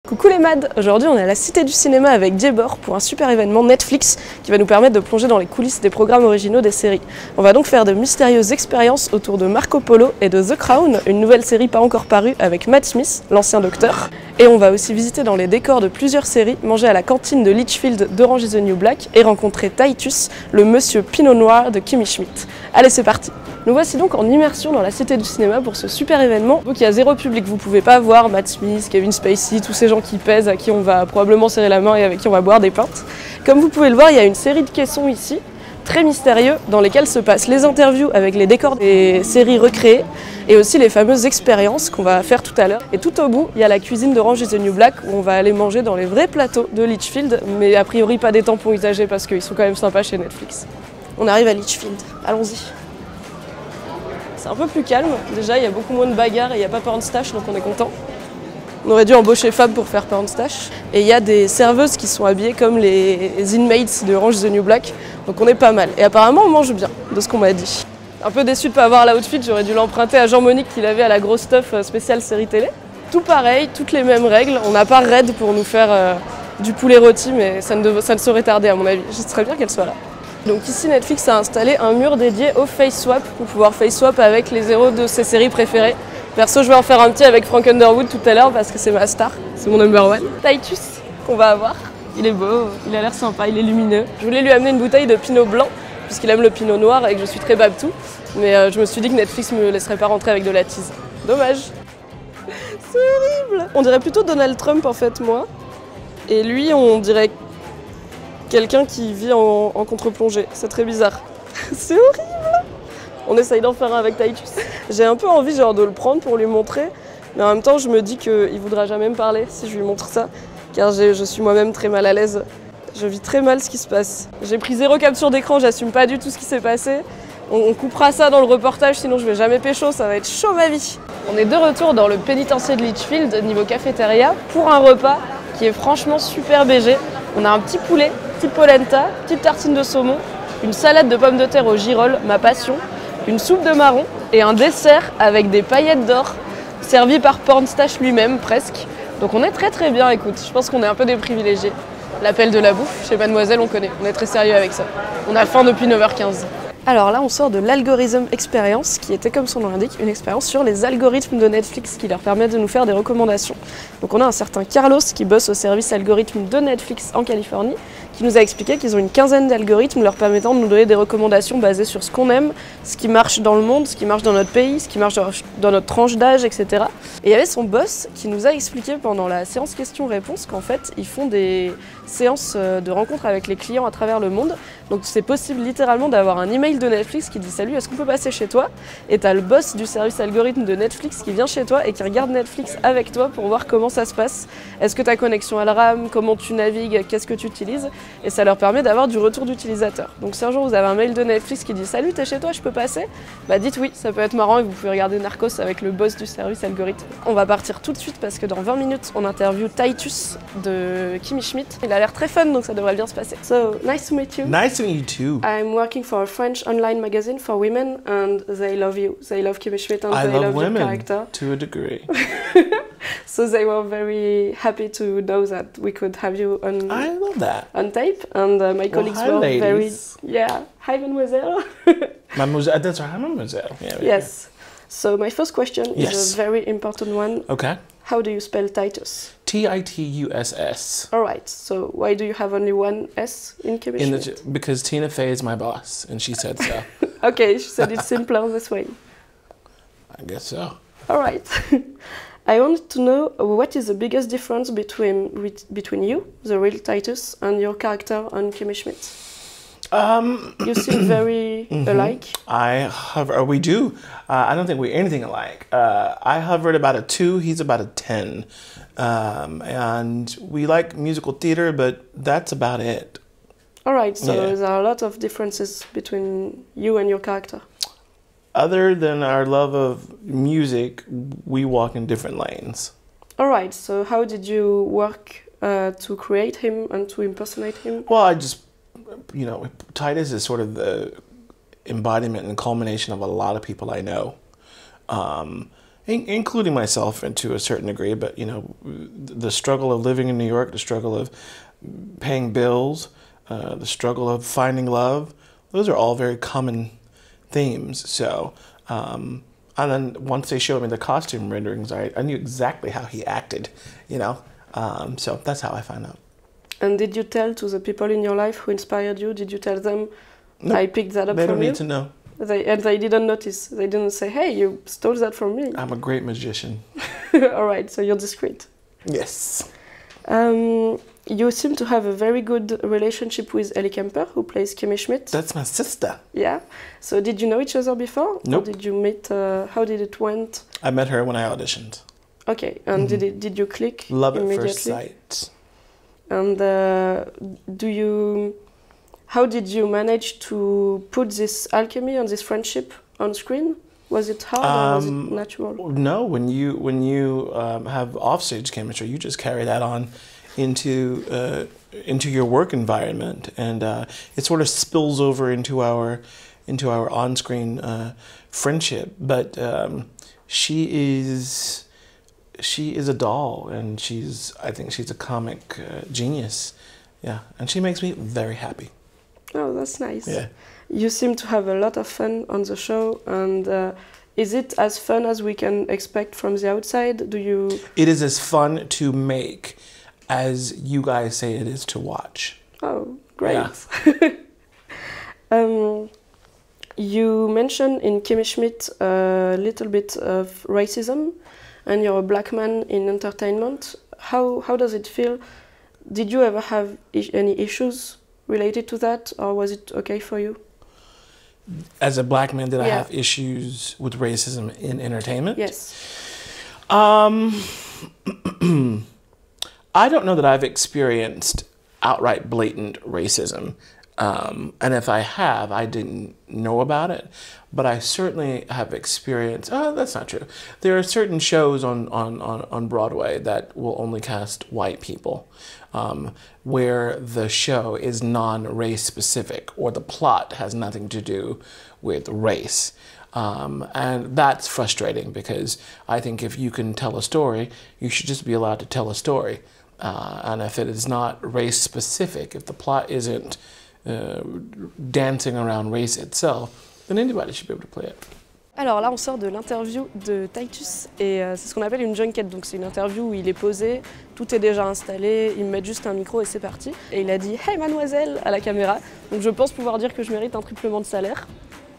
Coucou les mads, aujourd'hui on est à la Cité du Cinéma avec Jebor pour un super événement Netflix qui va nous permettre de plonger dans les coulisses des programmes originaux des séries. On va donc faire de mystérieuses expériences autour de Marco Polo et de The Crown, une nouvelle série pas encore parue avec Matt Smith, l'ancien docteur. Et on va aussi visiter dans les décors de plusieurs séries, manger à la cantine de Litchfield d'Orange is the New Black et rencontrer Titus, le monsieur Pinot Noir de Kimmy Schmidt. Allez, c'est parti! Nous voici donc en immersion dans la Cité du Cinéma pour ce super événement. Donc il y a zéro public, vous pouvez pas voir Matt Smith, Kevin Spacey, tous ces gens qui pèsent, à qui on va probablement serrer la main et avec qui on va boire des pintes. Comme vous pouvez le voir, il y a une série de caissons ici, très mystérieux, dans lesquels se passent les interviews avec les décors des séries recréées et aussi les fameuses expériences qu'on va faire tout à l'heure. Et tout au bout, il y a la cuisine d'Orange is the New Black où on va aller manger dans les vrais plateaux de Litchfield, mais a priori pas des tampons usagés parce qu'ils sont quand même sympas chez Netflix. On arrive à Litchfield, allons-y. C'est un peu plus calme, déjà il y a beaucoup moins de bagarres et il n'y a pas Pornstache donc on est content. On aurait dû embaucher Fab pour faire Pornstache. Et il y a des serveuses qui sont habillées comme les inmates de Orange is the New Black, donc on est pas mal. Et apparemment on mange bien, de ce qu'on m'a dit. Un peu déçu de ne pas avoir l'outfit, j'aurais dû l'emprunter à Jean-Monique qu'il avait à la grosse stuff spéciale série télé. Tout pareil, toutes les mêmes règles, on n'a pas Red pour nous faire du poulet rôti mais ça ne saurait tarder à mon avis, je serais bien qu'elle soit là. Donc ici Netflix a installé un mur dédié au face swap pour pouvoir face swap avec les héros de ses séries préférées. Perso je vais en faire un petit avec Frank Underwood tout à l'heure parce que c'est ma star, c'est mon number one. Titus qu'on va avoir, il est beau, il a l'air sympa, il est lumineux. Je voulais lui amener une bouteille de pinot blanc puisqu'il aime le pinot noir et que je suis très babtou. Mais je me suis dit que Netflix me laisserait pas rentrer avec de la tease. Dommage. C'est horrible. On dirait plutôt Donald Trump en fait moi. Et lui on dirait quelqu'un qui vit en contre-plongée, c'est très bizarre. C'est horrible. On essaye d'en faire un avec Titus. J'ai un peu envie genre de le prendre pour lui montrer, mais en même temps je me dis qu'il voudra jamais me parler si je lui montre ça, car je suis moi-même très mal à l'aise. Je vis très mal ce qui se passe. J'ai pris 0 capture d'écran, j'assume pas du tout ce qui s'est passé. On coupera ça dans le reportage, sinon je vais jamais pécho, ça va être chaud ma vie. On est de retour dans le pénitencier de Litchfield, niveau cafétéria, pour un repas qui est franchement super BG. On a un petit poulet, petite polenta, petite tartine de saumon, une salade de pommes de terre au girolles, ma passion, une soupe de marron et un dessert avec des paillettes d'or, servi par Pornstache lui-même presque. Donc on est très bien, écoute, je pense qu'on est un peu des privilégiés. L'appel de la bouffe, chez Mademoiselle on connaît, on est très sérieux avec ça. On a faim depuis 9h15. Alors là, on sort de l'Algorithm Experience, qui était, comme son nom l'indique, une expérience sur les algorithmes de Netflix qui leur permettent de nous faire des recommandations. Donc on a un certain Carlos qui bosse au service algorithme de Netflix en Californie, qui nous a expliqué qu'ils ont une quinzaine d'algorithmes leur permettant de nous donner des recommandations basées sur ce qu'on aime, ce qui marche dans le monde, ce qui marche dans notre pays, ce qui marche dans notre tranche d'âge, etc. Et il y avait son boss qui nous a expliqué pendant la séance questions-réponses qu'en fait, ils font des séances de rencontres avec les clients à travers le monde. Donc c'est possible littéralement d'avoir un email de Netflix qui dit « Salut, est-ce qu'on peut passer chez toi ?» Et t'as le boss du service algorithme de Netflix qui vient chez toi et qui regarde Netflix avec toi pour voir comment ça se passe. Est-ce que ta connexion a le RAM, comment tu navigues, qu'est-ce que tu utilises? Et ça leur permet d'avoir du retour d'utilisateur. Donc si un jour vous avez un mail de Netflix qui dit « Salut, t'es chez toi, je peux passer ?» Bah dites oui, ça peut être marrant et vous pouvez regarder Narcos avec le boss du service algorithme. On va partir tout de suite parce que dans 20 minutes, on interview Titus de Kimmy Schmidt. Il a l'air très fun donc ça devrait bien se passer. So, nice to meet you. Nice to meet you too. I'm working for a French online magazine for women and they love you. They love Kimmy Schmidt and they love your character. To a degree. So they were very happy to know that we could have you on, I love that. on tape and my colleagues hi, were ladies. very... Yeah, hi Mademoiselle. Mademoiselle, that's right, Mademoiselle. Yeah, Yes. So my first question Yes. is a very important one. Okay. How do you spell Titus? Tituss. Alright, so why do you have only one S in Kimmy Schmidt? Because Tina Fey is my boss, and she said so. Okay, she said it's simpler this way. I guess so. Alright. I wanted to know what is the biggest difference between you, the real Titus, and your character on Kimmy Schmidt? You seem very alike. We do. I don't think we're anything alike. I hovered about a 2, he's about a 10. And we like musical theater, but that's about it. Alright, so Yeah. there are a lot of differences between you and your character. Other than our love of music, we walk in different lanes. Alright, so how did you work to create him and to impersonate him? Well, I just, Titus is sort of the embodiment and culmination of a lot of people I know. including myself and to a certain degree, but you know, the struggle of living in New York, the struggle of paying bills, the struggle of finding love, those are all very common themes. So, and then once they showed me the costume renderings, I knew exactly how he acted, you know, so that's how I found out. And did you tell to the people in your life who inspired you, did you tell them, Nope. I picked that up They from don't you? need to know. And they didn't notice. They didn't say, hey, you stole that from me. I'm a great magician. All right, so you're discreet. Yes. You seem to have a very good relationship with Ellie Kemper, who plays Kimmy Schmidt. That's my sister. Yeah. So did you know each other before? Nope. Or did you meet? How did it went? I met her when I auditioned. Okay. And did you click Love at immediately? first sight. And how did you manage to put this alchemy and this friendship on screen? Was it hard or was it natural? No, when you have offstage chemistry, you just carry that on into your work environment, and it sort of spills over into our on-screen friendship. But she is a doll, and I think she's a comic genius. Yeah, and she makes me very happy. Oh, that's nice. Yeah. You seem to have a lot of fun on the show, and is it as fun as we can expect from the outside? It is as fun to make as you guys say it is to watch. Oh, great. Yeah. You mentioned in Kimmy Schmidt a little bit of racism, and you're a black man in entertainment. How does it feel? Did you ever have any issues related to that, or was it okay for you? As a black man, did I have issues with racism in entertainment? Yes. I don't know that I've experienced outright blatant racism. And if I have, I didn't know about it. But I certainly have experienced, that's not true. There are certain shows on Broadway that will only cast white people, where the show is non-race specific, or the plot has nothing to do with race. And that's frustrating, because I think if you can tell a story, you should just be allowed to tell a story. And if it is not race specific, if the plot isn't dancing around race itself, then anybody should be able to play it. Alors là, on sort de l'interview de Titus, et c'est ce qu'on appelle une junket. Donc c'est une interview où il est posé, tout est déjà installé, ils me mettent juste un micro et c'est parti. Et il a dit « Hey mademoiselle » à la caméra. Donc je pense pouvoir dire que je mérite un triplement de salaire.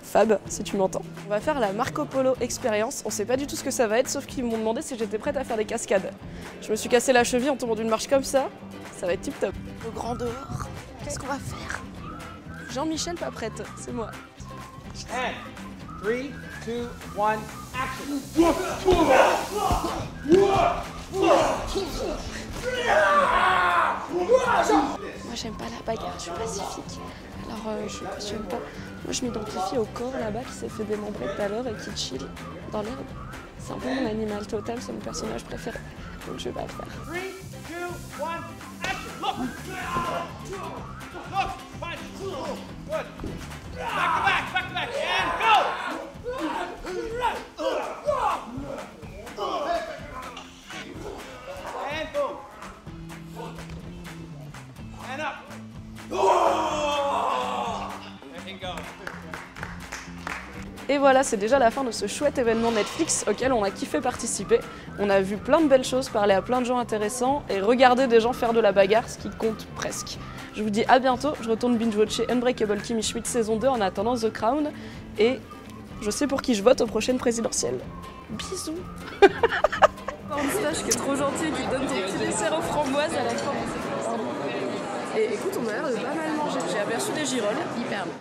Fab, si tu m'entends. On va faire la Marco Polo expérience. On sait pas du tout ce que ça va être, sauf qu'ils m'ont demandé si j'étais prête à faire des cascades. Je me suis cassé la cheville en tombant d'une marche comme ça. Ça va être tip top. Au grand dehors, qu'est-ce qu'on va faire? Jean-Michel pas prête, c'est moi. 3, 2, 1, action! Moi j'aime pas la bagarre, je suis pacifique. Alors je cautionne pas. Moi je m'identifie au corps là-bas qui s'est fait démembrer tout à l'heure et qui chill dans l'herbe. C'est un peu mon animal totem, c'est mon personnage préféré. Donc je vais pas le faire. 3, 2, 1, action! Look! Look! Punch! Good! Back to back, and go! And boom! And up! There you go. Et voilà, c'est déjà la fin de ce chouette événement Netflix auquel on a kiffé participer. On a vu plein de belles choses, parler à plein de gens intéressants et regarder des gens faire de la bagarre, ce qui compte presque. Je vous dis à bientôt, je retourne binge-watcher Unbreakable Kimmy Schmidt saison 2 en attendant The Crown, et je sais pour qui je vote aux prochaines présidentielles. Bisous. Un stage qui est trop gentil, tu donnes ton petit dessert aux framboises à la fin. Et écoute, on a l'air de pas mal manger, j'ai aperçu des girolles. Hyper bon.